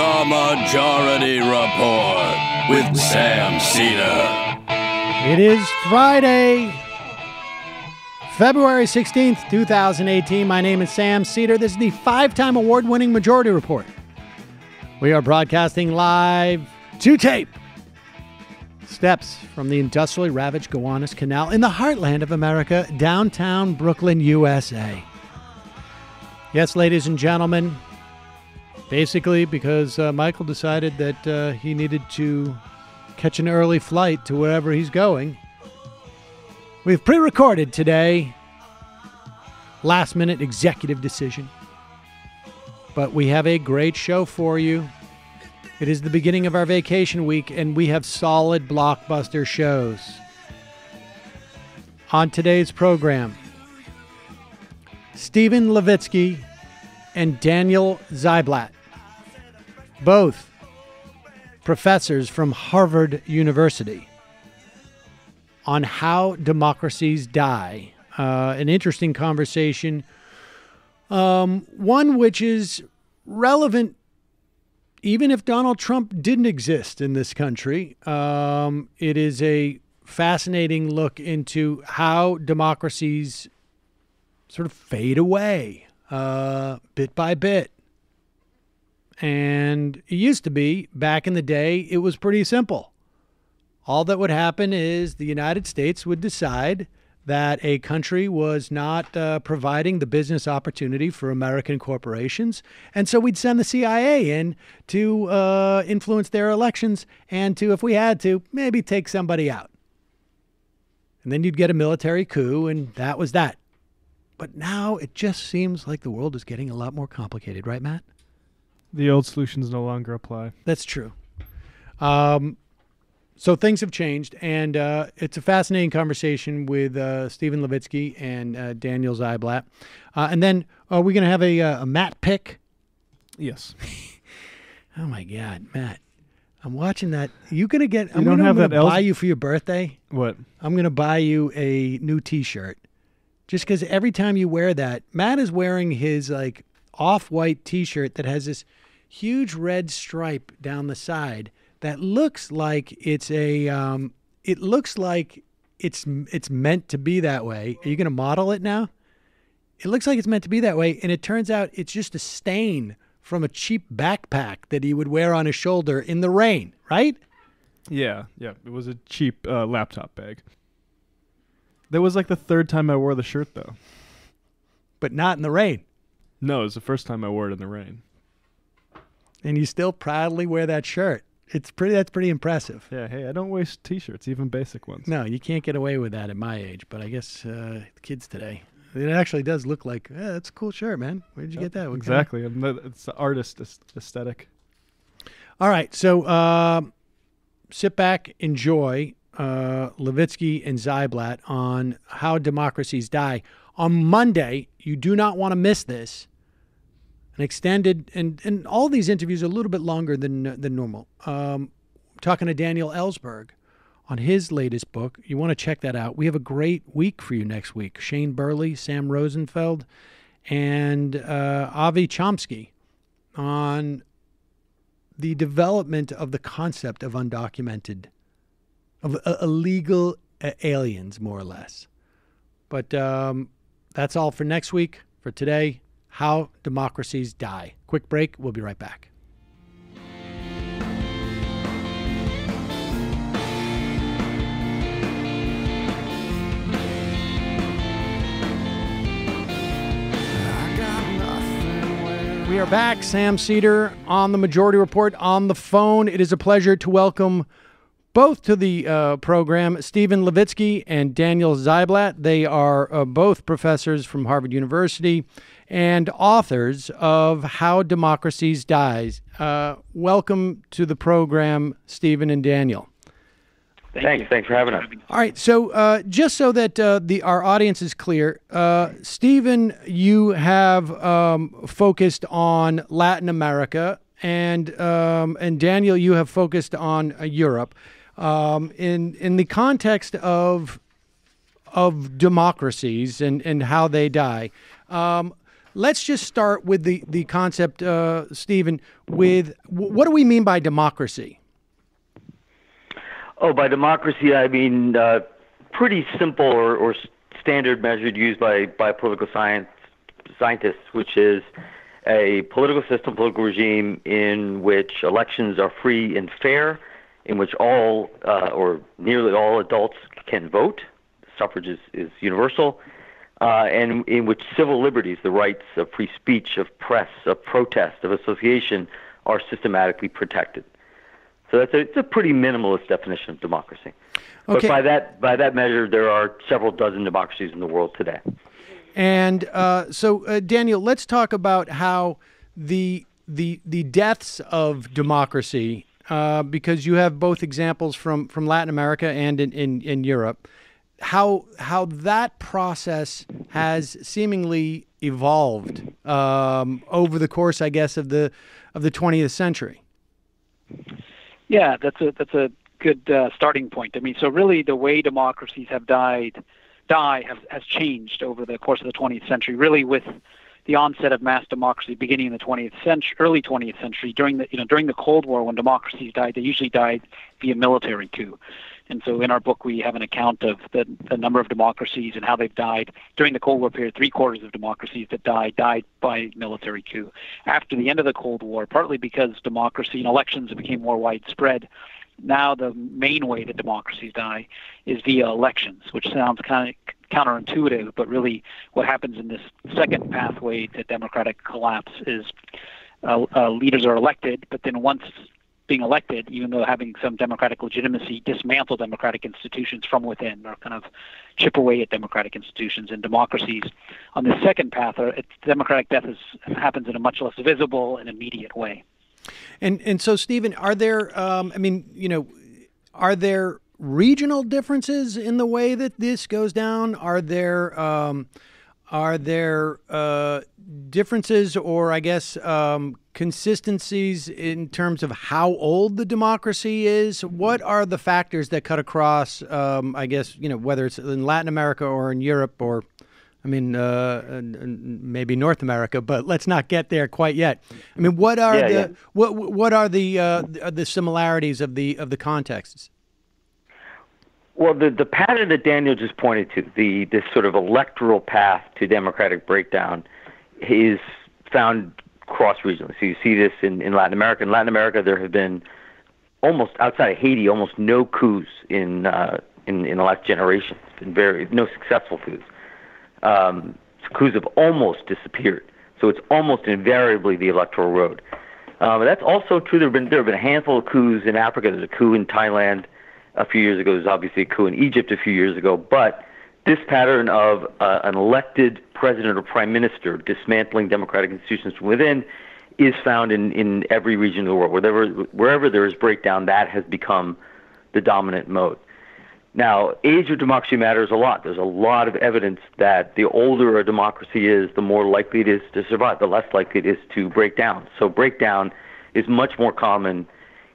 The Majority Report with Sam Cedar. It is Friday, February 16th, 2018. My name is Sam Cedar. This is the 5-time award-winning Majority Report. We are broadcasting live to tape. Steps from the industrially ravaged Gowanus Canal in the heartland of America, downtown Brooklyn, USA. Yes, ladies and gentlemen, basically because Michael decided that he needed to catch an early flight to wherever he's going, we've pre-recorded today, last-minute executive decision. But we have a great show for you. It is the beginning of our vacation week, and we have solid blockbuster shows. On today's program, Stephen Levitsky and Daniel Ziblatt, both professors from Harvard University, on how democracies die. An interesting conversation, one which is relevant even if Donald Trump didn't exist in this country. It is a fascinating look into how democracies sort of fade away bit by bit. And it used to be, back in the day, it was pretty simple. All that would happen is the United States would decide that a country was not providing the business opportunity for American corporations. And so we'd send the CIA in to influence their elections and to, if we had to, maybe take somebody out. And then you'd get a military coup, and that was that. But now it just seems like the world is getting a lot more complicated, right, Matt? The old solutions no longer apply. That's true. So things have changed, and it's a fascinating conversation with Stephen Levitsky and Daniel Ziblatt. And then are we going to have a Matt pick? Yes. Oh, my God, Matt. I'm watching that. I'm going to buy you for your birthday. What? I'm going to buy you a new T-shirt. Just because every time you wear that, Matt is wearing his like off-white T-shirt that has this huge red stripe down the side that looks like it's meant to be that way. Are you going to model it now? It looks like it's meant to be that way, and it turns out it's just a stain from a cheap backpack that he would wear on his shoulder in the rain, right? Yeah. It was a cheap laptop bag. That was like the third time I wore the shirt, though. But not in the rain. No, it was the first time I wore it in the rain. And you still proudly wear that shirt. That's pretty impressive. Yeah, hey, I don't waste T-shirts, even basic ones. No, you can't get away with that at my age, but I guess kids today, it actually does look like, that's a cool shirt, man. Where did you get that? Exactly. It's the artist aesthetic. All right, so sit back, enjoy Levitsky and Ziblatt on how democracies die. On Monday, you do not want to miss this. An extended, and all these interviews are a little bit longer than normal. Talking to Daniel Ellsberg on his latest book. You want to check that out. We have a great week for you next week. Shane Burley, Sam Rosenfeld, and Avi Chomsky on the development of the concept of undocumented, of illegal aliens, more or less. But that's all for next week. For today, how democracies die. Quick break. We'll be right back. We are back. Sam Cedar on the Majority Report on the phone. It is a pleasure to welcome both to the program Stephen Levitsky and Daniel Ziblatt. They are both professors from Harvard University and authors of How Democracies Die. Welcome to the program, Stephen and Daniel. Thanks for having us. All right, so just so that our audience is clear, Stephen, you have focused on Latin America, and Daniel, you have focused on Europe. In the context of democracies and how they die, let's just start with the concept, Stephen, with what do we mean by democracy? Oh, by democracy, I mean pretty simple or standard measure used by political scientists, which is a political system, political regime in which elections are free and fair, in which all or nearly all adults can vote. Suffrage is universal. And in which civil liberties, the rights of free speech, of press, of protest, of association, are systematically protected. So it's a pretty minimalist definition of democracy. Okay. But by that measure, there are several dozen democracies in the world today. And so, Daniel, let's talk about how the deaths of democracy, because you have both examples from Latin America and in Europe. How that process has seemingly evolved over the course, I guess, of the 20th century. Yeah, that's a good starting point. I mean, so really, the way democracies have die has changed over the course of the 20th century. Really, with the onset of mass democracy beginning in the 20th century, early 20th century, during the Cold War, when democracies died, they usually died via military coup. And so in our book, we have an account of the number of democracies and how they've died. During the Cold War period, 3/4 of democracies that died by military coup. After the end of the Cold War, partly because democracy and elections became more widespread, now the main way that democracies die is via elections, which sounds kind of counterintuitive, but really what happens in this second pathway to democratic collapse is leaders are elected, but then once being elected, even though having some democratic legitimacy, dismantle democratic institutions from within, or kind of chip away at democratic institutions and democracies. On the second path, democratic death happens in a much less visible and immediate way. And so, Stephen, are there are there regional differences in the way that this goes down? Are there differences, or I guess consistencies in terms of how old the democracy is? What are the factors that cut across, I guess, whether it's in Latin America or in Europe, or, I mean, maybe North America, but let's not get there quite yet. I mean, what are what are the similarities of the contexts? Well, the pattern that Daniel just pointed to, this sort of electoral path to democratic breakdown, is found cross-regionally. So you see this in Latin America. In Latin America, there have been almost, outside of Haiti, almost no coups in the last generation. It's been no successful coups. Coups have almost disappeared. So it's almost invariably the electoral road. But that's also true. There have been a handful of coups in Africa. There's a coup in Thailand a few years ago. There's obviously a coup in Egypt a few years ago. But this pattern of an elected president or prime minister dismantling democratic institutions from within is found in every region of the world. Wherever there is breakdown, that has become the dominant mode. Now, age of democracy matters a lot. There's a lot of evidence that the older a democracy is, the more likely it is to survive, the less likely it is to break down. So breakdown is much more common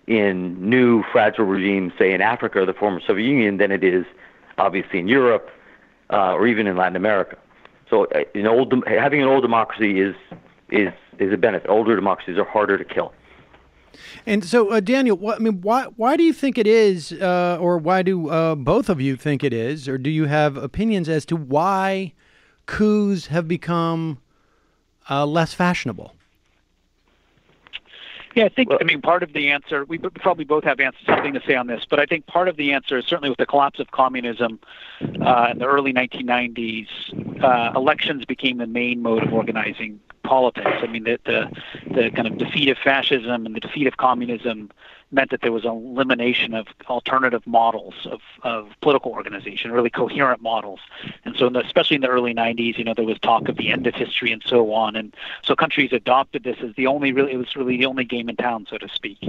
in new, fragile regimes, say in Africa or the former Soviet Union, than it is obviously in Europe or even in Latin America. So having an old democracy is a benefit. Older democracies are harder to kill. And so, Daniel, why do you think it is, or why do both of you think it is, or do you have opinions as to why coups have become less fashionable? Yeah, I think, part of the answer, we probably both have something to say on this, but I think part of the answer is certainly with the collapse of communism in the early 1990s, elections became the main mode of organizing politics. I mean, the kind of defeat of fascism and the defeat of communism meant that there was an elimination of alternative models of political organization, really coherent models. And so especially in the early 90s, there was talk of the end of history and so on. And so countries adopted this as it was really the only game in town, so to speak.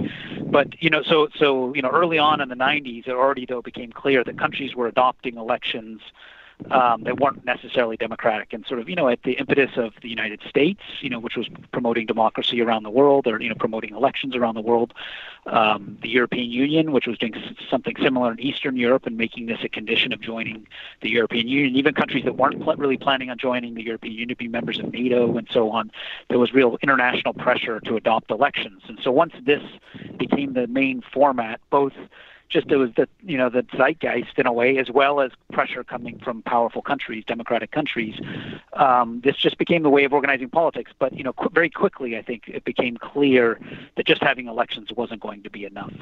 But, early on in the 90s, it already, though, became clear that countries were adopting elections that weren't necessarily democratic, and sort of, at the impetus of the United States, which was promoting democracy around the world, or, promoting elections around the world, the European Union, which was doing something similar in Eastern Europe and making this a condition of joining the European Union, even countries that weren't really planning on joining the European Union to be members of NATO and so on. There was real international pressure to adopt elections. And so once this became the main format, both just it was the zeitgeist in a way, as well as pressure coming from powerful countries, democratic countries. This just became the way of organizing politics. But very quickly, I think it became clear that just having elections wasn't going to be enough.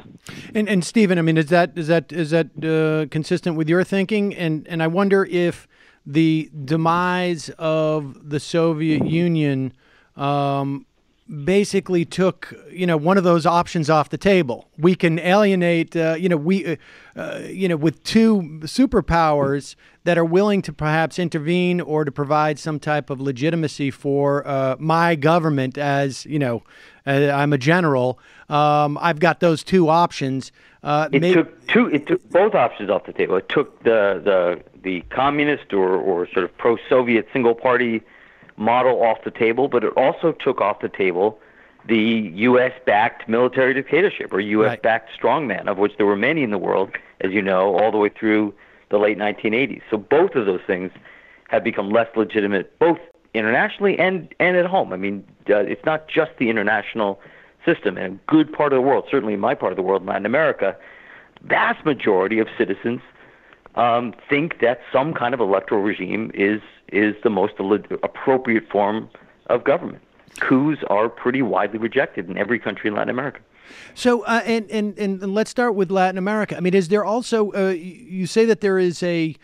And Stephen, I mean, is that consistent with your thinking? And I wonder if the demise of the Soviet Union basically took, one of those options off the table. We can alienate, with two superpowers that are willing to perhaps intervene or to provide some type of legitimacy for my government as, I'm a general. I've got those two options. It took both options off the table. It took the communist or sort of pro-Soviet single-party model off the table, but it also took off the table the U.S.-backed military dictatorship or U.S.-backed strongman, of which there were many in the world, as you know, all the way through the late 1980s. So both of those things have become less legitimate, both internationally and at home. I mean, it's not just the international system. In a good part of the world, certainly in my part of the world, Latin America, vast majority of citizens think that some kind of electoral regime is the most appropriate form of government. Coups are pretty widely rejected in every country in Latin America. So, and let's start with Latin America. I mean, is there also you say that there is a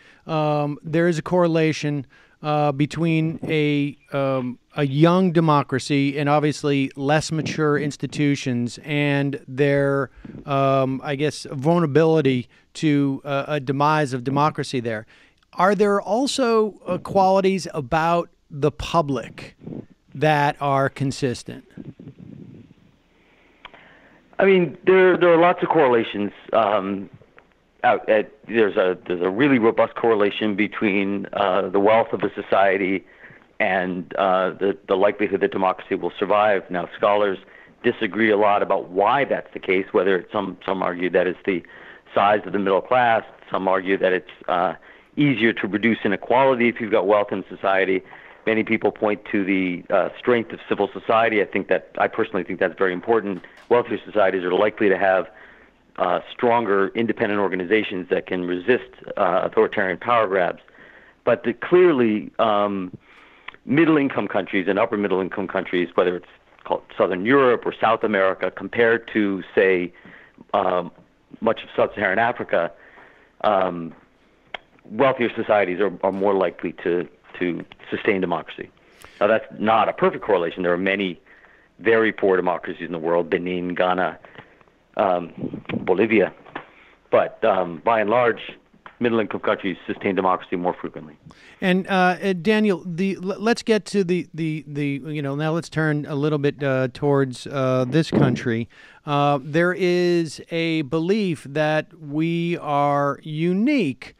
correlation between a young democracy and obviously less mature institutions and their, I guess, vulnerability to a demise of democracy there. Are there also qualities about the public that are consistent? I mean, there are lots of correlations. There's a really robust correlation between the wealth of a society and the likelihood that democracy will survive. Now, scholars disagree a lot about why that's the case. Whether some argue that it's the size of the middle class, some argue that it's easier to reduce inequality if you've got wealth in society. Many people point to the strength of civil society. I personally think that's very important. Wealthier societies are likely to have stronger independent organizations that can resist authoritarian power grabs. But clearly, middle-income countries and upper-middle-income countries, whether it's called Southern Europe or South America, compared to, say, much of sub-Saharan Africa, wealthier societies are more likely to sustain democracy. Now, that's not a perfect correlation. There are many very poor democracies in the world, Benin, Ghana, Bolivia. But by and large, middle-income countries sustain democracy more frequently. And Daniel, let's get to the now let's turn a little bit towards this country. There is a belief that we are unique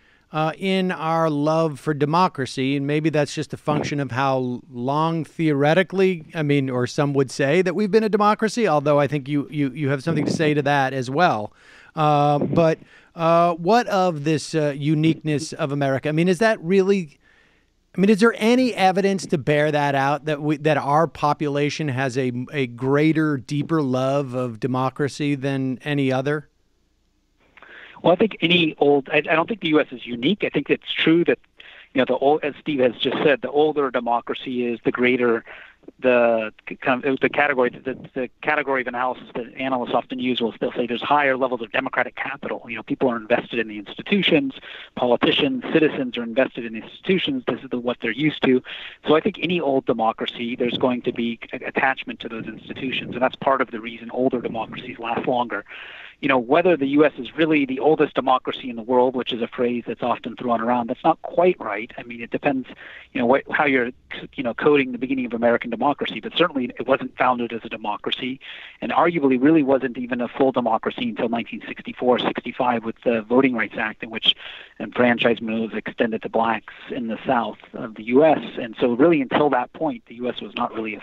in our love for democracy, and maybe that's just a function of how long theoretically, or some would say that we've been a democracy, although I think you have something to say to that as well. But what of this uniqueness of America? Is that really, is there any evidence to bear that out, that our population has a greater, deeper love of democracy than any other? Well, I think I don't think the U.S. is unique. I think it's true that, as Steve has just said, the older a democracy is, the greater the category of analysis that analysts often use. They'll say there's higher levels of democratic capital. People are invested in the institutions, politicians, citizens are invested in the institutions. This is what they're used to. So I think any old democracy, there's going to be attachment to those institutions, and that's part of the reason older democracies last longer. Whether the U.S. is really the oldest democracy in the world, which is a phrase that's often thrown around, that's not quite right. It depends, how you're, coding the beginning of American democracy, but certainly it wasn't founded as a democracy, and arguably really wasn't even a full democracy until 1964-65 with the Voting Rights Act, in which enfranchisement was extended to blacks in the South of the U.S. And so really until that point, the U.S. was not really a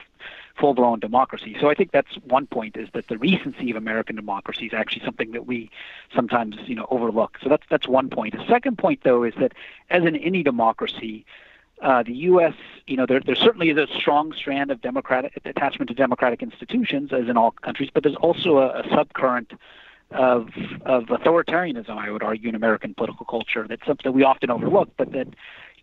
full-blown democracy. So I think that's one point, is that the recency of American democracy is actually something that we sometimes, overlook. So that's one point. The second point, though, is that as in any democracy, the U.S., there certainly is a strong strand of democratic attachment to democratic institutions, as in all countries, but there's also a subcurrent of authoritarianism, I would argue, in American political culture. That's something that we often overlook, but that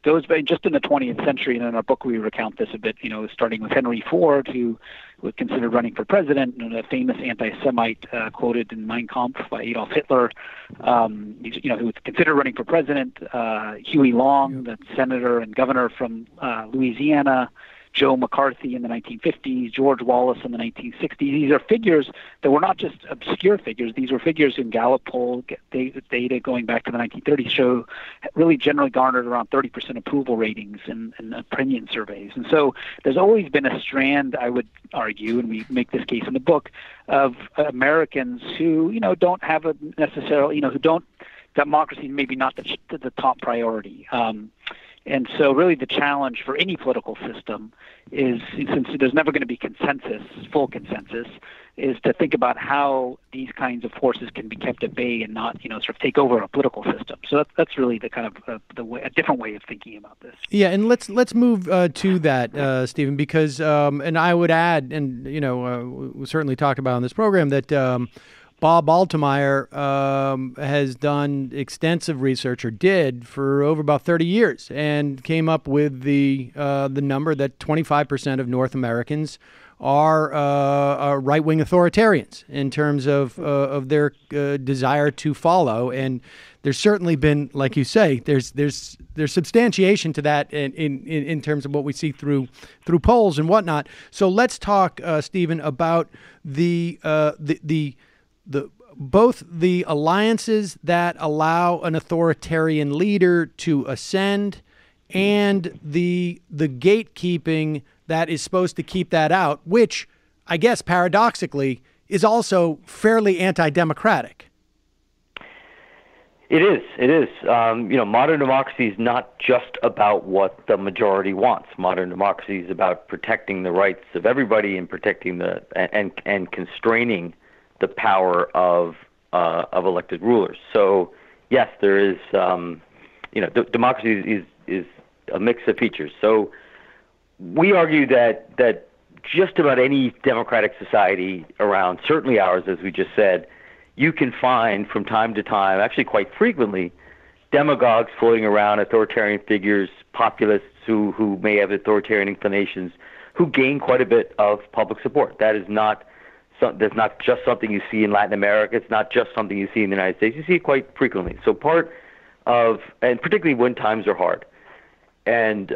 goes back just in the 20th century, and in our book we recount this a bit, starting with Henry Ford, who was considered running for president, and a famous anti-Semite quoted in Mein Kampf by Adolf Hitler, who was considered running for president, Huey Long, the senator and governor from Louisiana, Joe McCarthy in the 1950s, George Wallace in the 1960s. These are figures that were not just obscure figures. These were figures in Gallup poll data going back to the 1930s show really generally garnered around 30% approval ratings in opinion surveys. And so there's always been a strand, I would argue, and we make this case in the book, of Americans who, don't have a necessarily, who don't, democracy maybe not the top priority. And so really the challenge for any political system is, since there's never going to be full consensus, is to think about how these kinds of forces can be kept at bay and not, sort of take over a political system. So that's really the kind of a different way of thinking about this. Yeah, and let's move to that, Stephen, because and I would add, and we certainly talked about on this program that Bob Altemeyer has done extensive research, or did, for over about 30 years, and came up with the number that 25% of North Americans are right-wing authoritarians in terms of their desire to follow. And there's certainly been, like you say, there's substantiation to that in terms of what we see through polls and whatnot. So let's talk, Stephen, about both the alliances that allow an authoritarian leader to ascend and the gatekeeping that is supposed to keep that out, which I guess paradoxically is also fairly anti-democratic. It is. Modern democracy is not just about what the majority wants. Modern democracy is about protecting the rights of everybody and protecting and constraining the power of elected rulers. So yes, there is. Democracy is a mix of features. So we argue that just about any democratic society around, certainly ours, as we just said, you can find from time to time, actually quite frequently, demagogues floating around, authoritarian figures, populists who may have authoritarian inclinations, who gain quite a bit of public support. That's not just something you see in Latin America. It's not just something you see in the United States. You see it quite frequently. So and particularly when times are hard. And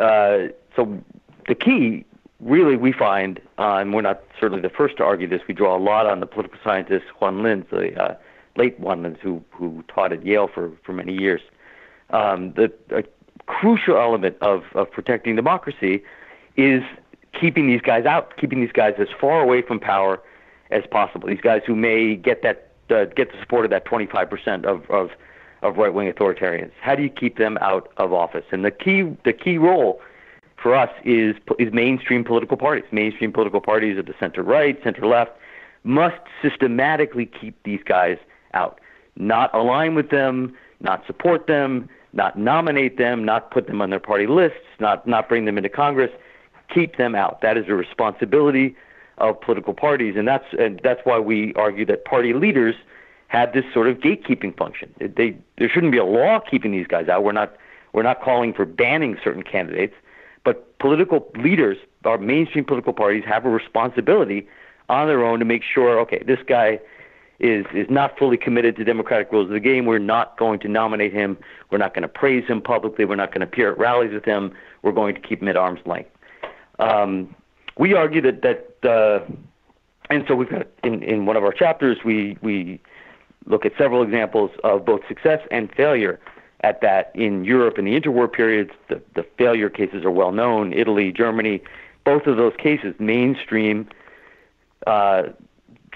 so the key, really, we find, and we're not certainly the first to argue this, we draw a lot on the political scientist Juan Linz, the late Juan Linz, who taught at Yale for many years. The crucial element of protecting democracy is keeping these guys out, keeping these guys as far away from power as possible. These guys who may get the support of that 25% of right-wing authoritarians. How do you keep them out of office? And the key role for us is mainstream political parties. Mainstream political parties of the center-right, center-left must systematically keep these guys out, not align with them, not support them, not nominate them, not put them on their party lists, not bring them into Congress. Keep them out. That is a responsibility of political parties, and that's why we argue that party leaders have this sort of gatekeeping function. There shouldn't be a law keeping these guys out. We're not calling for banning certain candidates, but political leaders, our mainstream political parties, have a responsibility on their own to make sure, okay, this guy is not fully committed to democratic rules of the game. We're not going to nominate him. We're not going to praise him publicly. We're not going to appear at rallies with him. We're going to keep him at arm's length. We argue that and so we've got in one of our chapters we look at several examples of both success and failure at that in Europe in the interwar periods. The failure cases are well known: Italy, Germany, both of those cases, mainstream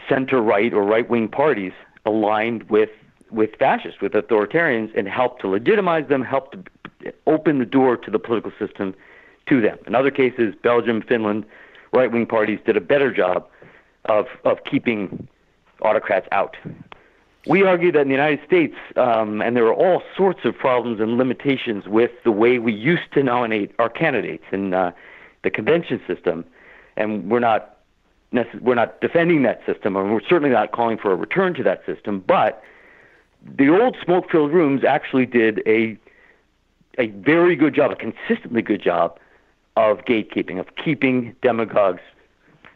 center-right or right-wing parties aligned with fascists, with authoritarians, and helped to legitimize them, helped to open the door to the political system to them. In other cases, Belgium, Finland, right-wing parties did a better job of keeping autocrats out. We argue that in the United States, and there are all sorts of problems and limitations with the way we used to nominate our candidates in the convention system, and we're not defending that system, and we're certainly not calling for a return to that system, but the old smoke-filled rooms actually did a very good job, a consistently good job of gatekeeping, of keeping demagogues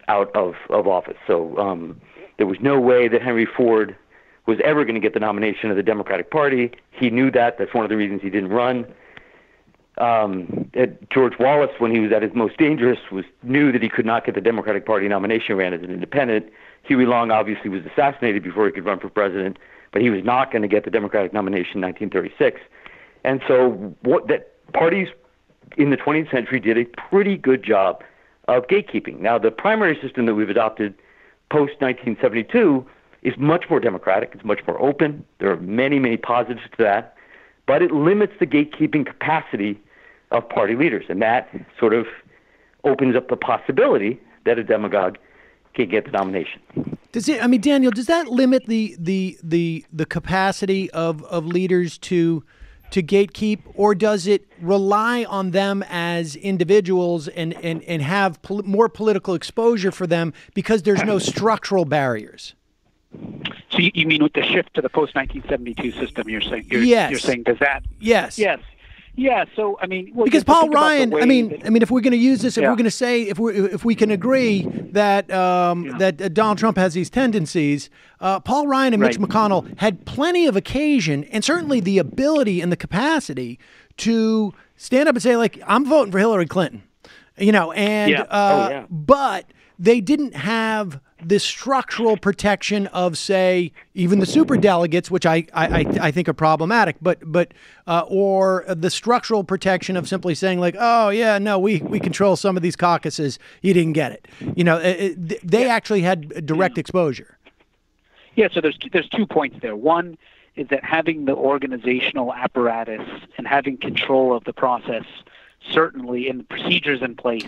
out of office. So there was no way that Henry Ford was ever going to get the nomination of the Democratic Party. He knew that. That's one of the reasons he didn't run. George Wallace, when he was at his most dangerous, knew that he could not get the Democratic Party nomination, ran as an independent. Huey Long obviously was assassinated before he could run for president, but he was not going to get the Democratic nomination in 1936. And so parties in the 20th century did a pretty good job of gatekeeping. Now, the primary system that we've adopted post-1972 is much more democratic. It's much more open. There are many, many positives to that, but it limits the gatekeeping capacity of party leaders, and that sort of opens up the possibility that a demagogue can get the nomination. Daniel, does that limit the capacity of leaders to gatekeep, or does it rely on them as individuals and have more political exposure for them because there's no structural barriers? So you mean with the shift to the post-1972 system, you're saying? Yes. You're saying does that? Yes. Yes. Yeah. So because Paul Ryan, if we're going to use this, if we're going to say, if we can agree that that Donald Trump has these tendencies, Paul Ryan and Mitch McConnell had plenty of occasion and certainly the ability and the capacity to stand up and say, like, I'm voting for Hillary Clinton, but they didn't have the structural protection of, say, even the superdelegates, which I think are problematic, but or the structural protection of simply saying, like, oh yeah, no, we control some of these caucuses, you didn't get it. They actually had direct exposure. Yeah. So there's 2 points there. One is that having the organizational apparatus and having control of the process, certainly, and the procedures in place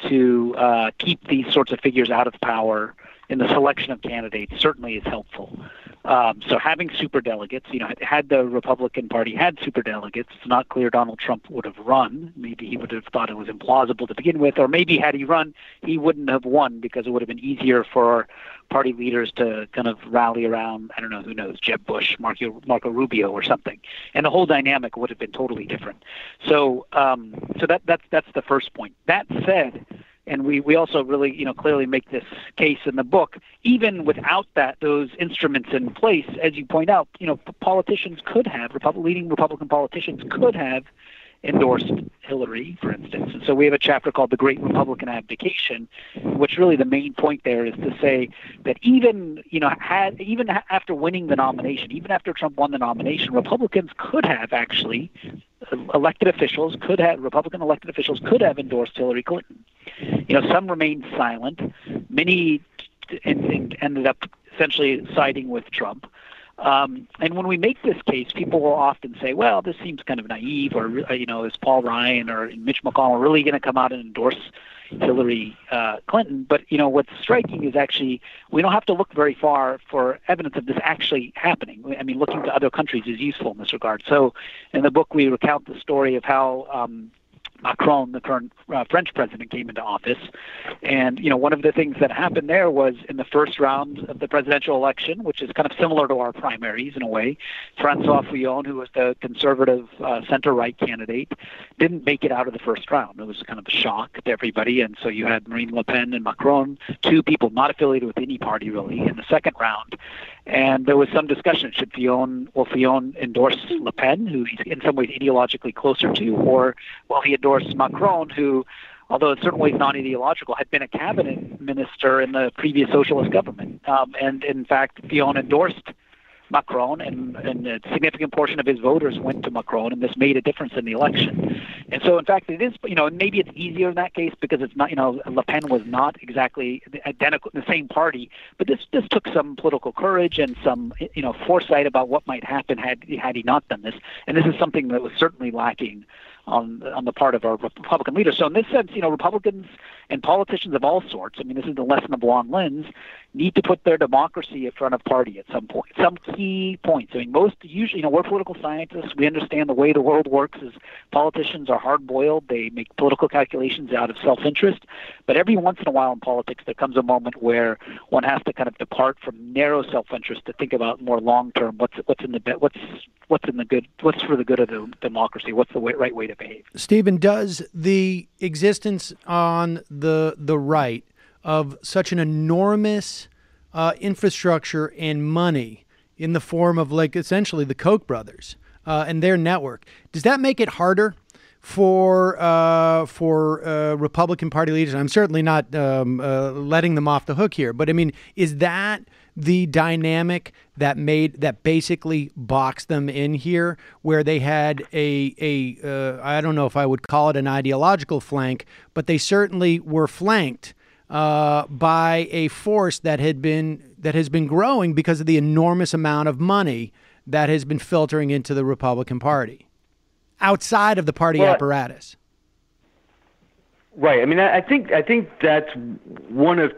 to keep these sorts of figures out of power in the selection of candidates certainly is helpful. So having superdelegates, had the Republican Party had superdelegates, it's not clear Donald Trump would have run. Maybe he would have thought it was implausible to begin with, or maybe had he run, he wouldn't have won because it would have been easier for party leaders to kind of rally around, I don't know, who knows, Jeb Bush, Marco Rubio or something. And the whole dynamic would have been totally different. So that's the first point. That said, and we also really, clearly make this case in the book, even without those instruments in place, as you point out, politicians could have, leading Republican politicians could have endorsed Hillary, for instance. And so we have a chapter called The Great Republican Abdication, which really the main point there is to say that even after winning the nomination, even after Trump won the nomination, Republicans could have actually, Republican elected officials could have endorsed Hillary Clinton. Some remained silent. Many ended up essentially siding with Trump. And when we make this case, people will often say, well, this seems kind of naive, or, is Paul Ryan or Mitch McConnell really going to come out and endorse Hillary Clinton? But, what's striking is actually we don't have to look very far for evidence of this actually happening. I mean, looking to other countries is useful in this regard. So in the book, we recount the story of how Macron, the current French president, came into office. And, one of the things that happened there was in the first round of the presidential election, which is kind of similar to our primaries in a way, François Fillon, who was the conservative center-right candidate, didn't make it out of the first round. It was kind of a shock to everybody. And so you had Marine Le Pen and Macron, two people not affiliated with any party really, in the second round. And there was some discussion, should Fillon endorse Le Pen, who he's in some ways ideologically closer to, or will he endorse Macron, who, although in certain ways non-ideological, had been a cabinet minister in the previous socialist government. And in fact, Fillon endorsed Macron, and a significant portion of his voters went to Macron, and this made a difference in the election. And so, in fact, it is, maybe it's easier in that case because it's not, Le Pen was not exactly identical, the same party, but this took some political courage and some, foresight about what might happen had he not done this. And this is something that was certainly lacking on the part of our Republican leaders. So in this sense, Republicans and politicians of all sorts, this is the lesson of Lon Lin's, need to put their democracy in front of party at some point, some key points. Usually, we're political scientists. We understand the way the world works is politicians are hard-boiled. They make political calculations out of self-interest. But every once in a while in politics, there comes a moment where one has to kind of depart from narrow self-interest to think about more long-term, what's for the good of the democracy, what's the right way to behave. Stephen, does the existence on the right of such an enormous infrastructure and money in the form of essentially the Koch brothers and their network, does that make it harder for Republican Party leaders? I'm certainly not letting them off the hook here, but is that the dynamic that basically boxed them in here, where they had I don't know if I would call it an ideological flank, but they certainly were flanked by a force that has been growing because of the enormous amount of money that has been filtering into the Republican Party outside of the party apparatus. Right. I think that's one of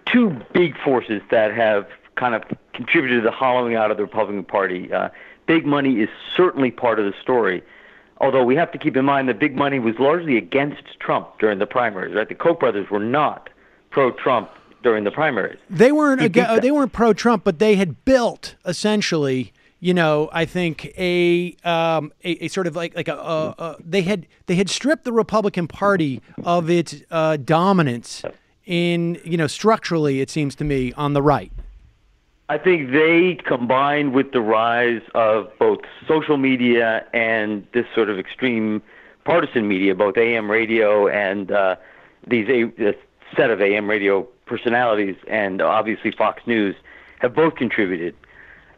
two big forces that have kind of contributed to the hollowing out of the Republican Party. Big money is certainly part of the story, although we have to keep in mind that big money was largely against Trump during the primaries. Right, the Koch brothers were not pro-Trump during the primaries. They weren't pro-Trump, but they had built essentially, I think a sort of they had stripped the Republican Party of its dominance in structurally, it seems to me, on the right. I think they, combined with the rise of both social media and this sort of extreme partisan media, both AM radio and this set of AM radio personalities, and obviously Fox News, have both contributed.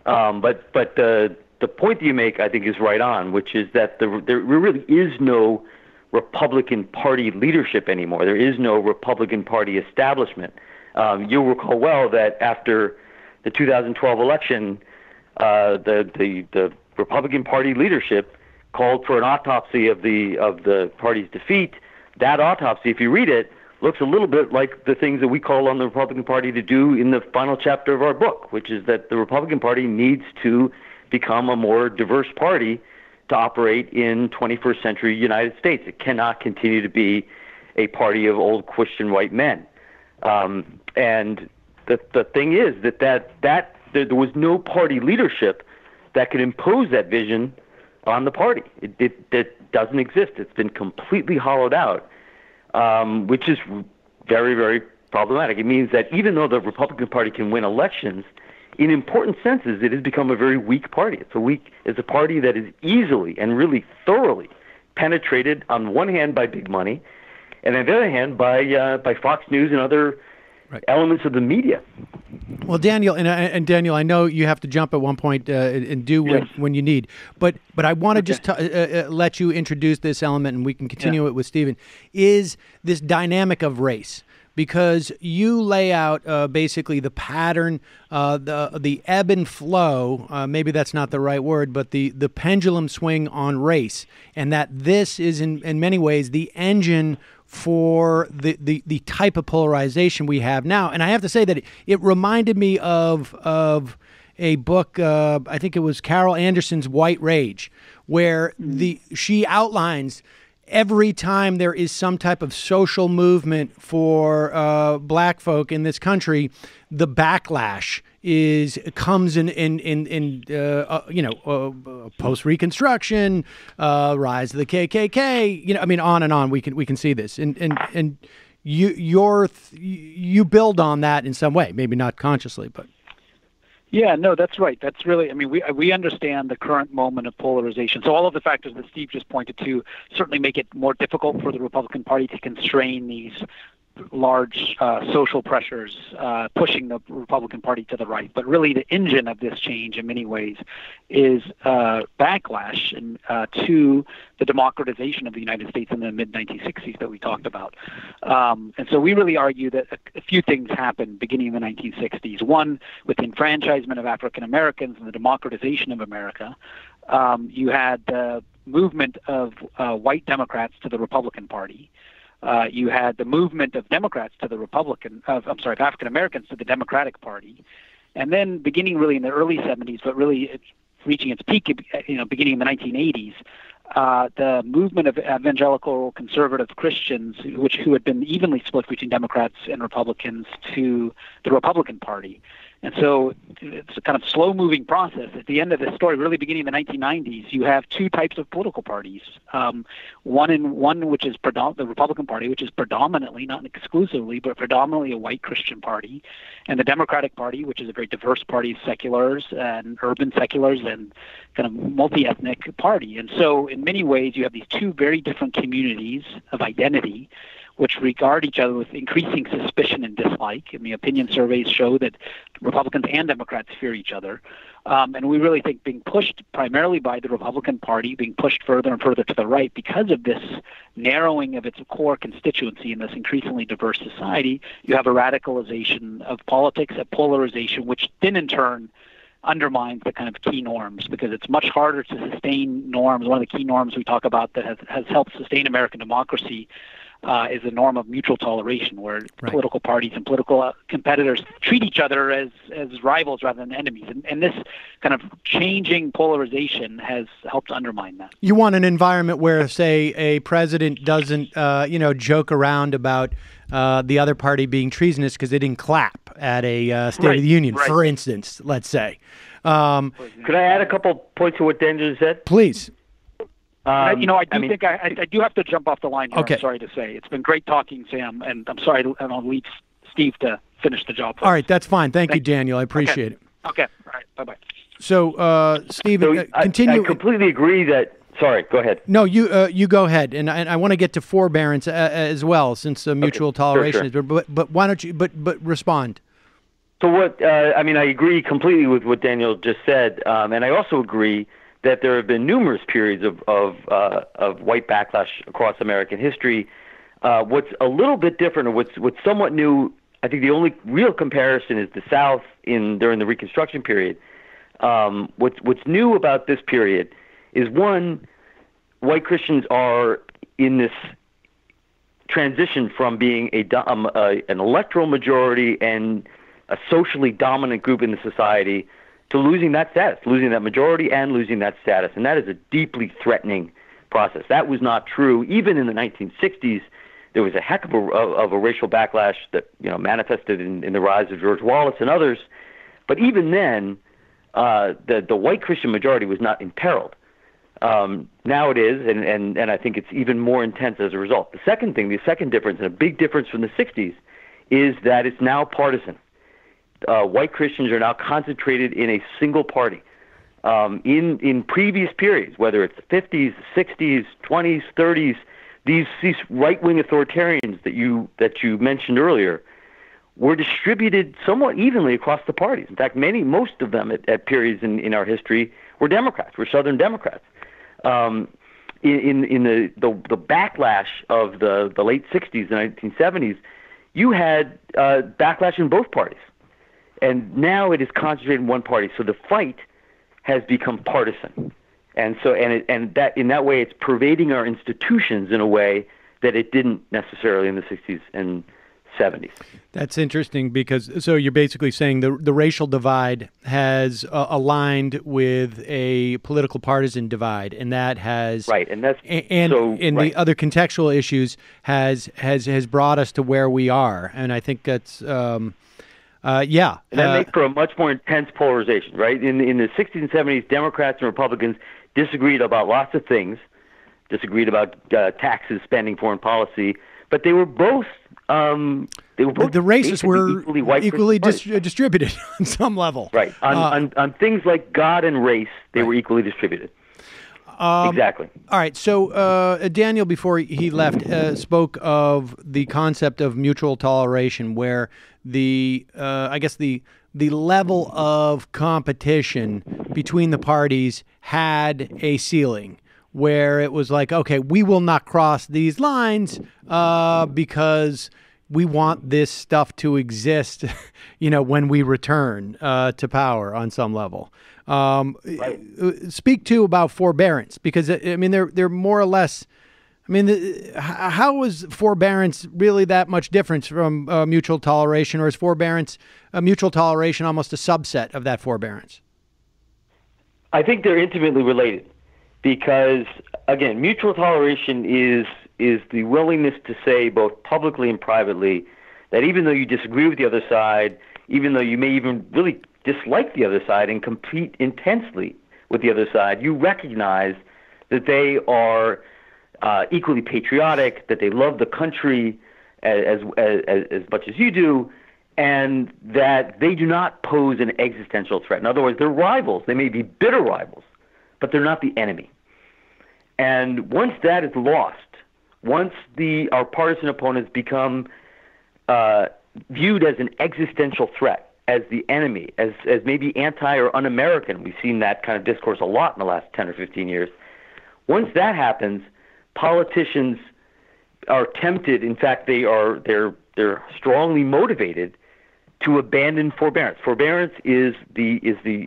But the point that you make, I think, is right on, which is that there really is no Republican Party leadership anymore. There is no Republican Party establishment. You'll recall well that after the 2012 election, the Republican Party leadership called for an autopsy of the party's defeat. That autopsy, if you read it, looks a little bit like the things that we call on the Republican Party to do in the final chapter of our book, which is that the Republican Party needs to become a more diverse party to operate in 21st century United States. It cannot continue to be a party of old Christian white men. And the thing is that there was no party leadership that could impose that vision on the party. It doesn't exist. It's been completely hollowed out, which is very, very problematic. It means that even though the Republican Party can win elections, in important senses, it has become a very weak party. It's a party that is easily and really thoroughly penetrated, on one hand, by big money, and on the other hand, by Fox News and other elements of the media. Well, Daniel, and Daniel, I know you have to jump at one point and do when you need, but I want to just let you introduce this element, and we can continue it with Stephen, is this dynamic of race. Because you lay out basically the pattern, the ebb and flow, maybe that's not the right word, but the pendulum swing on race, and that this is in many ways the engine for the type of polarization we have now. And I have to say that it reminded me of a book, I think it was Carol Anderson's White Rage, where she outlines every time there is some type of social movement for black folk in this country, the backlash comes in post-Reconstruction, rise of the KKK, on and on. We can see this, and you build on that in some way, maybe not consciously, but. Yeah, no, that's right. That's really, we understand the current moment of polarization. So all of the factors that Steve just pointed to certainly make it more difficult for the Republican Party to constrain these large social pressures pushing the Republican Party to the right. But really the engine of this change in many ways is backlash to the democratization of the United States in the mid-1960s that we talked about. And so we really argue that a few things happened beginning in the 1960s. One, with the enfranchisement of African Americans and the democratization of America, you had the movement of white Democrats to the Republican Party. You had the movement of Democrats to the of African Americans to the Democratic Party. And then beginning really in the early 70s, but really it's reaching its peak, beginning in the 1980s, the movement of evangelical conservative Christians, who had been evenly split between Democrats and Republicans, to the Republican Party. And so it's a kind of slow-moving process. At the end of the story, really beginning in the 1990s, you have two types of political parties. One which is the Republican Party, which is predominantly, not exclusively, but predominantly a white Christian party, and the Democratic Party, which is a very diverse party of seculars and urban seculars and kind of multi-ethnic party. And so in many ways, you have these two very different communities of identity which regard each other with increasing suspicion and dislike. I mean, opinion surveys show that Republicans and Democrats fear each other. And we really think being pushed primarily by the Republican Party, being pushed further and further to the right because of this narrowing of its core constituency in this increasingly diverse society, you have a radicalization of politics, a polarization, which then in turn undermines the kind of key norms, because it's much harder to sustain norms. One of the key norms we talk about that has helped sustain American democracy is a norm of mutual toleration, where political parties and political competitors treat each other as rivals rather than enemies. And this kind of changing polarization has helped undermine that. You want an environment where, say, a president doesn't, joke around about the other party being treasonous because they didn't clap at a State of the Union, for instance, let's say. Could I add a couple points to what Daniel said? Please. I do have to jump off the line here. Okay. I'm sorry to say. It's been great talking, Sam, and I'm sorry I'll leave Steve to finish the job. All right, that's fine. Thank you, Daniel. I appreciate it. Okay. All right. Bye-bye. So, Stephen, continue. I completely agree that. Sorry, go ahead. No, you go ahead, and I want to get to forbearance as well, since mutual toleration sure. is. But why don't you? But respond. So what? I agree completely with what Daniel just said, and I also agree that there have been numerous periods of white backlash across American history. What's a little bit different, or what's somewhat new, I think the only real comparison is the South during the Reconstruction period. What's new about this period is, one, white Christians are in this transition from being an electoral majority and a socially dominant group in the society to losing that status, losing that majority and losing that status. And that is a deeply threatening process. That was not true. Even in the 1960s, there was a heck of a racial backlash that manifested in the rise of George Wallace and others. But even then, the white Christian majority was not imperiled. Now it is, and I think it's even more intense as a result. The second difference, and a big difference from the 60s, is that it's now partisan. White Christians are now concentrated in a single party. In previous periods, whether it's the 50s, 60s, 20s, 30s, these right-wing authoritarians that you mentioned earlier were distributed somewhat evenly across the parties. In fact, most of them at periods in our history were Democrats, were Southern Democrats. In the backlash of the late 60s and 1970s, you had backlash in both parties. And now it is concentrated in one party. So the fight has become partisan. And so that in that way it's pervading our institutions in a way that it didn't necessarily in the 60s and 70s. That's interesting, because so you're basically saying the racial divide has aligned with a political partisan divide, and that has the other contextual issues has brought us to where we are. And I think that's And that makes for a much more intense polarization, right? In the 60s and 70s, Democrats and Republicans disagreed about lots of things, disagreed about taxes, spending, foreign policy, but they were both the races were equally distributed on some level. Right. On things like God and race, they were equally distributed. Exactly. All right. So Daniel, before he left, spoke of the concept of mutual toleration, where I guess the level of competition between the parties had a ceiling, where it was like, okay, we will not cross these lines because we want this stuff to exist, when we return to power on some level. Right. Speak to about forbearance, because they're more or less. How is forbearance really that much different from mutual toleration, or is mutual toleration almost a subset of that forbearance? I think they're intimately related, because again, mutual toleration is the willingness to say, both publicly and privately, that even though you disagree with the other side, even though you may even really dislike the other side and compete intensely with the other side, you recognize that they are equally patriotic, that they love the country as much as you do, and that they do not pose an existential threat. In other words, they're rivals. They may be bitter rivals, but they're not the enemy. And once that is lost, once our partisan opponents become viewed as an existential threat, as the enemy, as maybe anti or un-American, we've seen that kind of discourse a lot in the last 10 or 15 years. Once that happens, politicians are tempted, in fact they're strongly motivated to abandon forbearance. Forbearance is the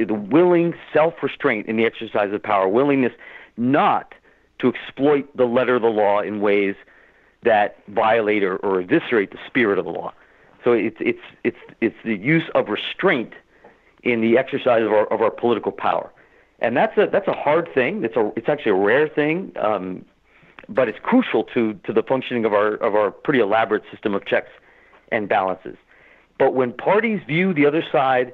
willing self-restraint in the exercise of power, willingness not to exploit the letter of the law in ways that violate or eviscerate the spirit of the law. So it's the use of restraint in the exercise of our political power, and that's a hard thing. It's actually a rare thing, but it's crucial to the functioning of our pretty elaborate system of checks and balances. But when parties view the other side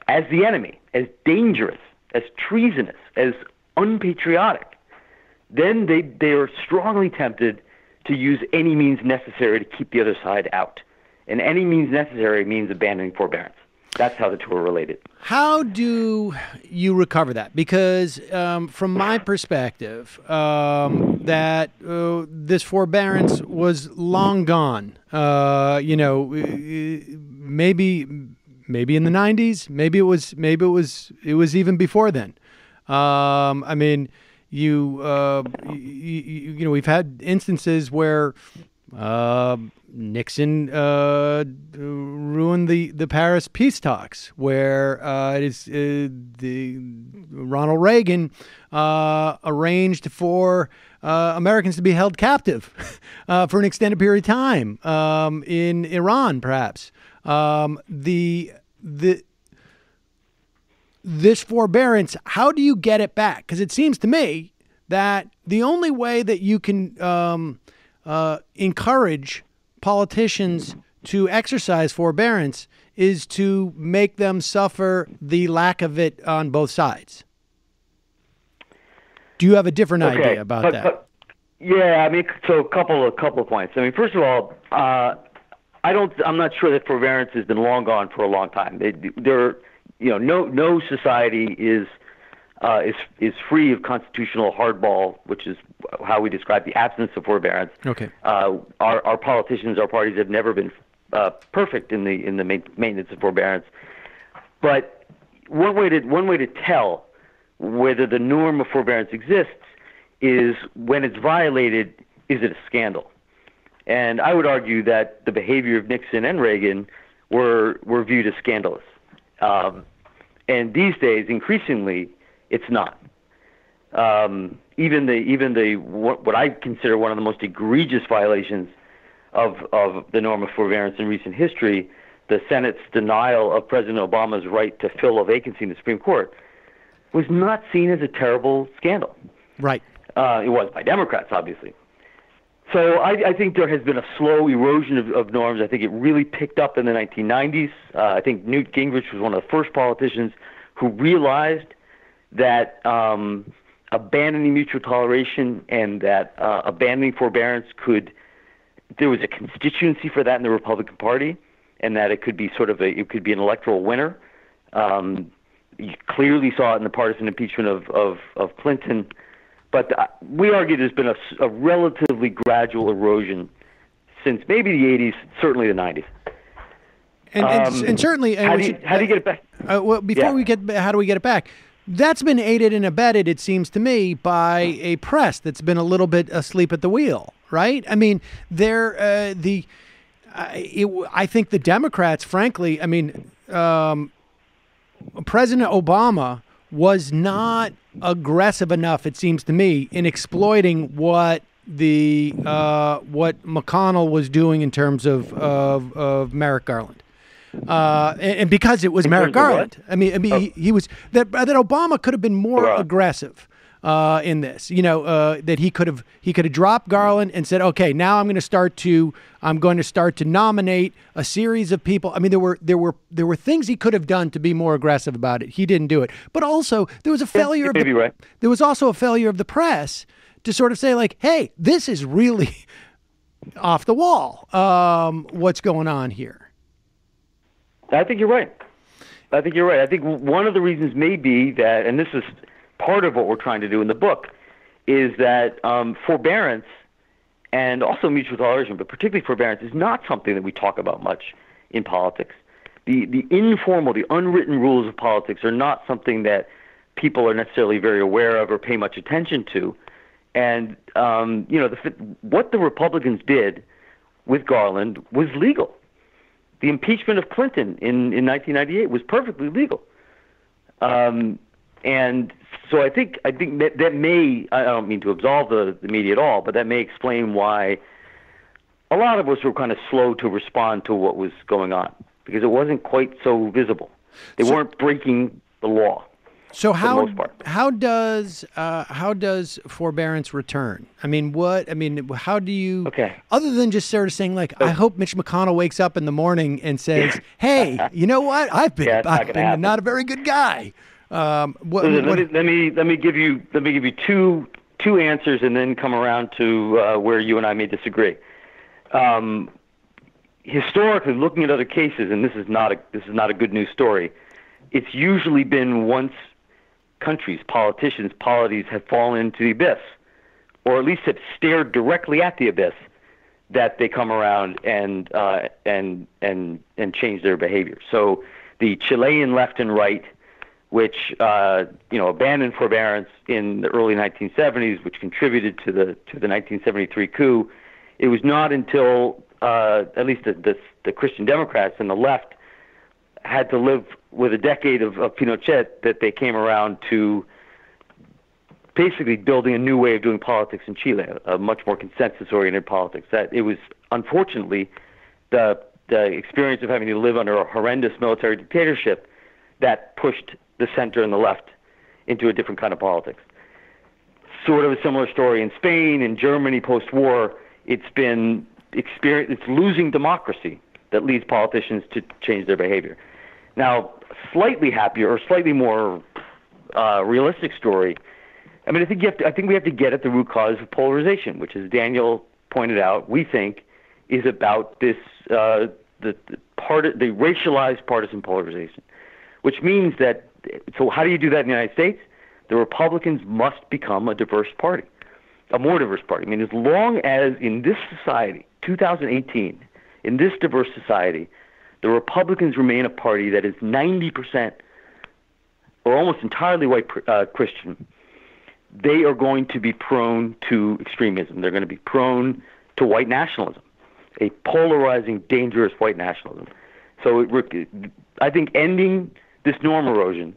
as the enemy, as dangerous, as treasonous, as unpatriotic, then they are strongly tempted to use any means necessary to keep the other side out. And any means necessary means abandoning forbearance. That's how the two are related. How do you recover that? Because from my perspective, that this forbearance was long gone. Maybe in the 90s. Maybe it was even before then. We've had instances where Nixon ruined the Paris peace talks, where Ronald Reagan arranged for Americans to be held captive for an extended period of time in Iran, perhaps. This forbearance, how do you get it back? Because it seems to me that the only way that you can encourage politicians to exercise forbearance is to make them suffer the lack of it on both sides. Do you have a different idea about that? So a couple of points. First of all, I'm not sure that forbearance has been long gone for a long time. No society is free of constitutional hardball, which is how we describe the absence of forbearance. Okay. Our politicians, our parties have never been perfect in the maintenance of forbearance. But one way to tell whether the norm of forbearance exists is when it's violated, is it a scandal? And I would argue that the behavior of Nixon and Reagan were viewed as scandalous. And these days, increasingly, it's not. Even what I consider one of the most egregious violations of the norm of forbearance in recent history, the Senate's denial of President Obama's right to fill a vacancy in the Supreme Court, was not seen as a terrible scandal. Right. It was by Democrats, obviously. So I think there has been a slow erosion of norms. I think it really picked up in the 1990s. I think Newt Gingrich was one of the first politicians who realized that abandoning mutual toleration and that abandoning forbearance there was a constituency for that in the Republican Party, and that it could be it could be an electoral winner. You clearly saw it in the partisan impeachment of Clinton. But we argue there's been a relatively gradual erosion since maybe the 80s, certainly the 90s. And certainly, how do you get it back? Well, before we get, how do we get it back? That's been aided and abetted, it seems to me, by a press that's been a little bit asleep at the wheel, right? I mean, I think the Democrats, frankly, I mean, President Obama was not aggressive enough, it seems to me, in exploiting what McConnell was doing in terms of Merrick Garland. And because it was Merrick Garland, I mean, he was that Obama could have been more aggressive in this. That he could have dropped Garland and said, okay, now I'm going to start to nominate a series of people. I mean, there were things he could have done to be more aggressive about it. He didn't do it, but also there was a failure. There was also a failure of the press to sort of say, like, hey, this is really off the wall. What's going on here? I think you're right. I think one of the reasons may be that, and this is part of what we're trying to do in the book, is that forbearance and also mutual toleration, but particularly forbearance, is not something that we talk about much in politics. The informal, the unwritten rules of politics are not something that people are necessarily very aware of or pay much attention to. And, what the Republicans did with Garland was legal. The impeachment of Clinton in 1998 was perfectly legal. And so I think that may, I don't mean to absolve the media at all, but that may explain why a lot of us were kind of slow to respond to what was going on, because it wasn't quite so visible. They weren't breaking the law. So how does forbearance return? How do you, other than just sort of saying, like, I hope Mitch McConnell wakes up in the morning and says, hey, you know what? I've been not a very good guy. Let me give you two answers and then come around to where you and I may disagree. Historically, looking at other cases, and this is not a good news story, it's usually been once countries, politicians, polities have fallen into the abyss, or at least have stared directly at the abyss, that they come around and change their behavior. So the Chilean left and right, which abandoned forbearance in the early 1970s, which contributed to the 1973 coup. It was not until at least the Christian Democrats and the left had to live with a decade of Pinochet that they came around to basically building a new way of doing politics in Chile, a much more consensus-oriented politics. That it was, unfortunately, the experience of having to live under a horrendous military dictatorship that pushed the center and the left into a different kind of politics. Sort of a similar story in Spain, in Germany post-war. It's losing democracy that leads politicians to change their behavior. Now, slightly happier or slightly more realistic story. I mean, I think we have to get at the root cause of polarization, which, as Daniel pointed out, we think is about this the racialized partisan polarization, which means that. So, how do you do that in the United States? The Republicans must become a diverse party, a more diverse party. I mean, as long as in this society, 2018, in this diverse society, the Republicans remain a party that is 90% or almost entirely white Christian, they are going to be prone to extremism. They're going to be prone to white nationalism, a polarizing, dangerous white nationalism. So I think ending this norm erosion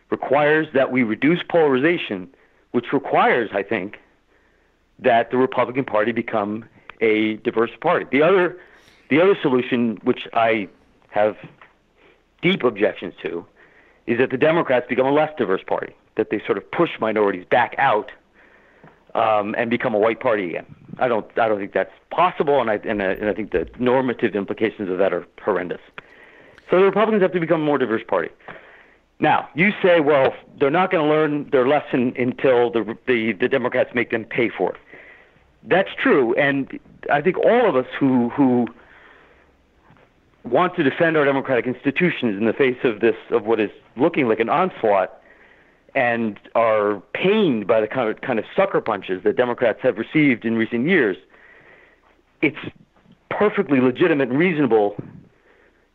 requires that we reduce polarization, which requires, I think, that the Republican Party become a diverse party. The other solution, which I have deep objections to, is that the Democrats become a less diverse party, that they sort of push minorities back out and become a white party again. I don't think that's possible, and I think the normative implications of that are horrendous. So the Republicans have to become a more diverse party. Now, you say, well, they're not going to learn their lesson until the Democrats make them pay for it. That's true, and I think all of us who want to defend our democratic institutions in the face of what is looking like an onslaught, and are pained by the kind of sucker punches that Democrats have received in recent years, it's perfectly legitimate and reasonable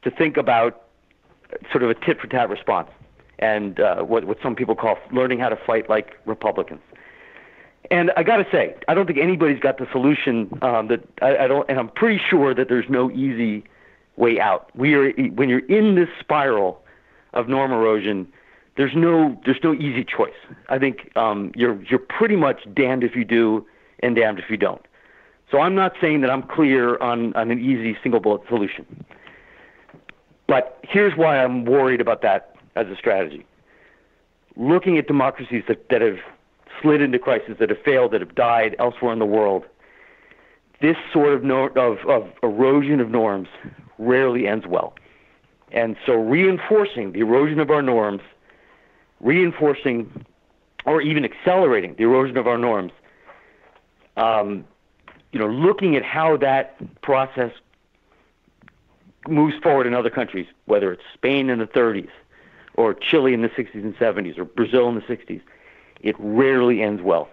to think about sort of a tit-for-tat response, and what some people call learning how to fight like Republicans. And I got to say, I don't think anybody's got the solution. I don't, and I'm pretty sure that there's no easy way out. When you're in this spiral of norm erosion, there's no easy choice. I think you're pretty much damned if you do and damned if you don't. So I'm not saying that I'm clear on an easy single bullet solution. But here's why I'm worried about that as a strategy. Looking at democracies that have slid into crisis, that have failed, that have died elsewhere in the world, this sort of erosion of norms rarely ends well. And so reinforcing the erosion of our norms, reinforcing or even accelerating the erosion of our norms, looking at how that process moves forward in other countries, whether it's Spain in the 30s or Chile in the 60s and 70s or Brazil in the 60s, it rarely ends well.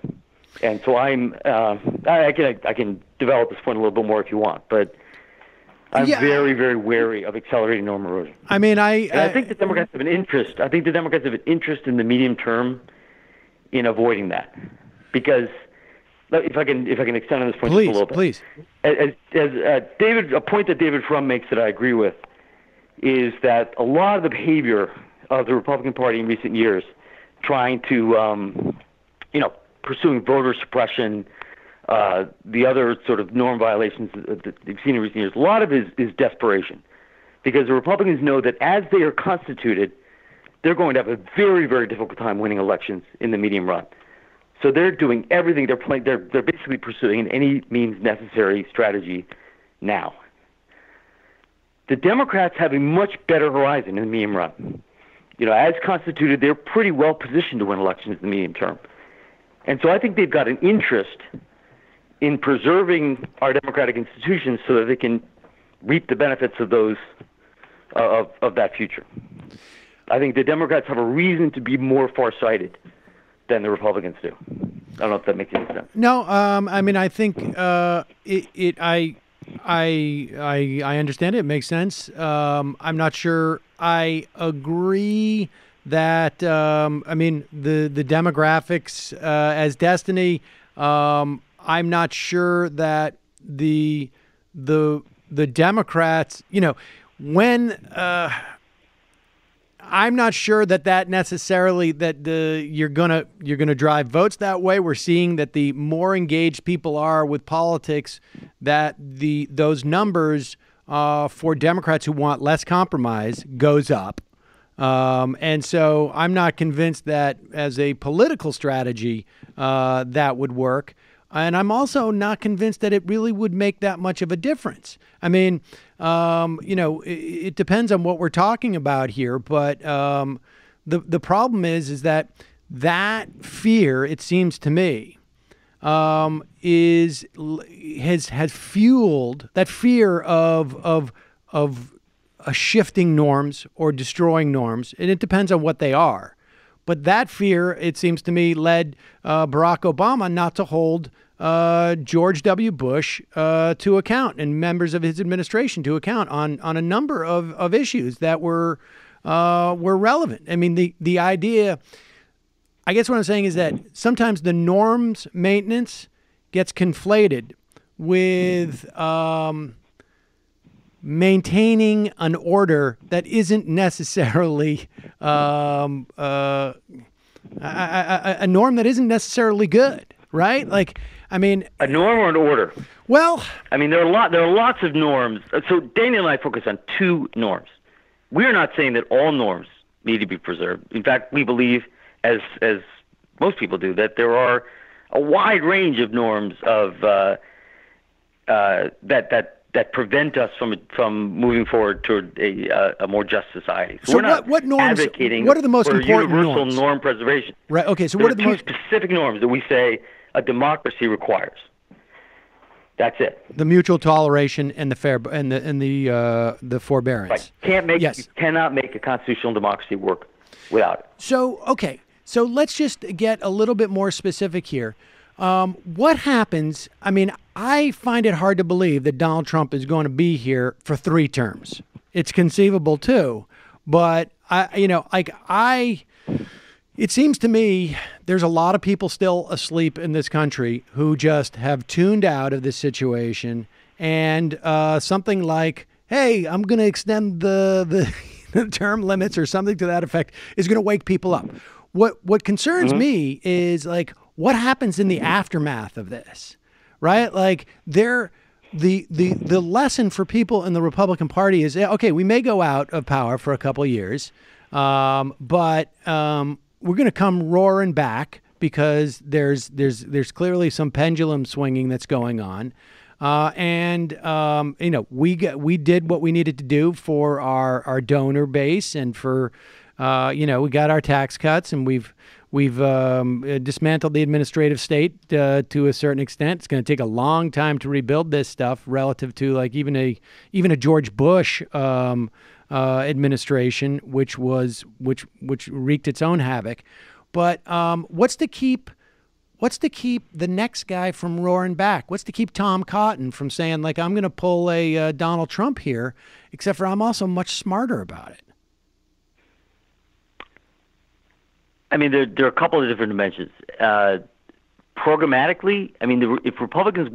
And so I can develop this point a little bit more if you want, but I'm very, very wary of accelerating norm erosion. I mean, I think the Democrats have an interest. I think the Democrats have an interest in the medium term in avoiding that, because if I can extend on this point just a little bit. Please. As a point that David Frum makes that I agree with is that a lot of the behavior of the Republican Party in recent years, trying to, pursuing voter suppression, the other sort of norm violations that they've seen in recent years, a lot of it is desperation, because the Republicans know that as they are constituted, they're going to have a very, very difficult time winning elections in the medium run. So they're doing everything. They're basically pursuing any means necessary strategy now. The Democrats have a much better horizon in the medium run. As constituted, they're pretty well positioned to win elections in the medium term. And so I think they've got an interest in preserving our democratic institutions so that they can reap the benefits of those of that future. I think the Democrats have a reason to be more farsighted than the Republicans do. I don't know if that makes any sense. No, I mean, I think I understand it. It makes sense. I'm not sure I agree that, the demographics as destiny, I'm not sure that the Democrats, I'm not sure that necessarily you're gonna drive votes that way. We're seeing that the more engaged people are with politics, that those numbers for Democrats who want less compromise goes up. And so I'm not convinced that as a political strategy that would work. And I'm also not convinced that it really would make that much of a difference. I mean, it depends on what we're talking about here. But the problem is that fear, it seems to me, has fueled that fear of shifting norms or destroying norms, and it depends on what they are. But that fear, it seems to me, led Barack Obama not to hold George W. Bush to account and members of his administration to account on a number of issues that were relevant. I mean, the idea, I guess what I'm saying is that sometimes the norms maintenance gets conflated with maintaining an order that isn't necessarily a norm that isn't necessarily good, right? Like, I mean, a norm or an order? Well, I mean, there are lots of norms. So Daniel and I focus on two norms. We're not saying that all norms need to be preserved. In fact, we believe, as most people do, that there are a wide range of norms of that prevent us from moving forward toward a more just society. So we're not what norms? Advocating what are the most for important universal norms? Norm preservation. Right. Okay. So there what are two the most specific norms that we say a democracy requires? That's it. The mutual toleration and the forbearance. Right. You Yes. cannot make a constitutional democracy work without it. So, okay. So let's just get a little bit more specific here. What happens? I mean, I find it hard to believe that Donald Trump is going to be here for 3 terms. It's conceivable too, but it seems to me there's a lot of people still asleep in this country who just have tuned out of this situation, and something like, hey, I'm going to extend the term limits or something to that effect is going to wake people up. What concerns me is, like, what happens in the aftermath of this, right? Like, the lesson for people in the Republican Party is, okay, we may go out of power for a couple of years, but we're going to come roaring back because there's clearly some pendulum swinging that's going on. We did what we needed to do for our donor base and for, we got our tax cuts, and we've dismantled the administrative state to a certain extent. It's going to take a long time to rebuild this stuff relative to, like, even a George Bush administration, which wreaked its own havoc. But what's to keep the next guy from roaring back? What's to keep Tom Cotton from saying, like, I'm going to pull a Donald Trump here, except for I'm also much smarter about it? I mean, there are a couple of different dimensions. Programmatically, I mean, if Republicans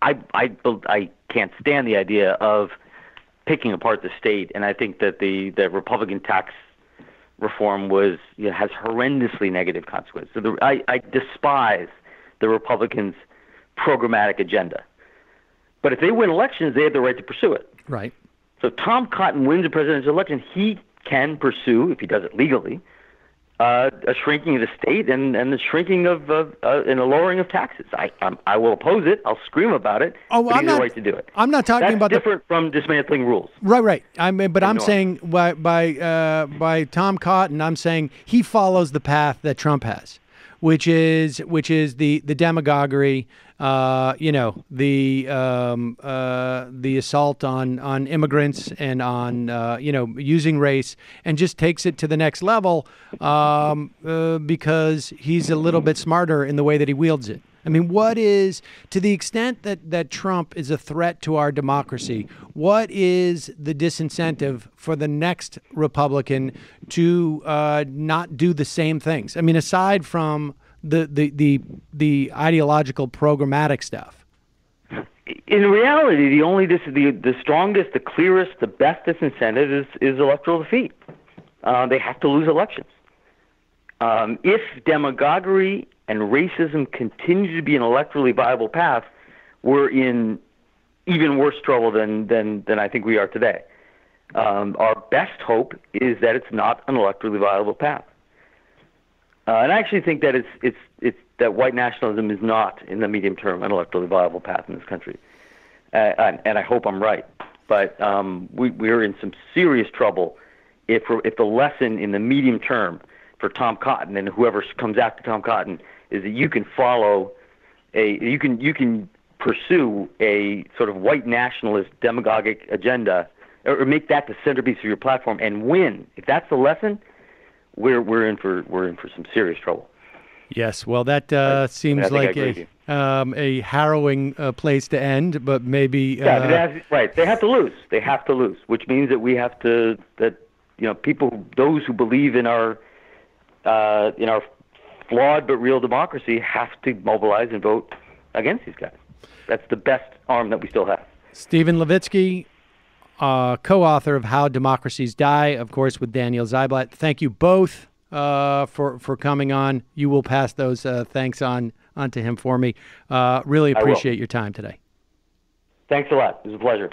I can't stand the idea of picking apart the state, and I think that the Republican tax reform has horrendously negative consequences. So I despise the Republicans' programmatic agenda. But if they win elections, they have the right to pursue it. Right. So Tom Cotton wins a presidential election, he can pursue, if he does it legally, a shrinking of the state and the shrinking and a lowering of taxes. I will oppose it. I'll scream about it. Oh, but he has the right to do it. I'm not talking That's about different from dismantling rules. Right. I'm saying by Tom Cotton, I'm saying he follows the path that Trump has, which is the demagoguery, the assault on immigrants and on using race, and just takes it to the next level because he's a little bit smarter in the way that he wields it. I mean, to the extent that Trump is a threat to our democracy, what is the disincentive for the next Republican to not do the same things? I mean, aside from the ideological programmatic stuff. In reality, the strongest, the clearest, the best disincentive is electoral defeat. They have to lose elections. If demagoguery and racism continue to be an electorally viable path, we're in even worse trouble than I think we are today. Our best hope is that it's not an electorally viable path. And I actually think that it's that white nationalism is not, in the medium term, an electorally viable path in this country. And I hope I'm right. But we're in some serious trouble if the lesson in the medium term for Tom Cotton and whoever comes after Tom Cotton is that you can you can pursue a sort of white nationalist demagogic agenda or make that the centerpiece of your platform and win. If that's the lesson, we're in for some serious trouble. Yes, well, that seems like a harrowing place to end, but maybe right. They have to lose. They have to lose, which means that we have to people, those who believe in our flawed but real democracy, have to mobilize and vote against these guys. That's the best arm that we still have. Stephen Levitsky, co-author of How Democracies Die, of course, with Daniel Ziblatt. Thank you both for coming on. You will pass those thanks on to him for me. Really appreciate your time today. Thanks a lot. It was a pleasure.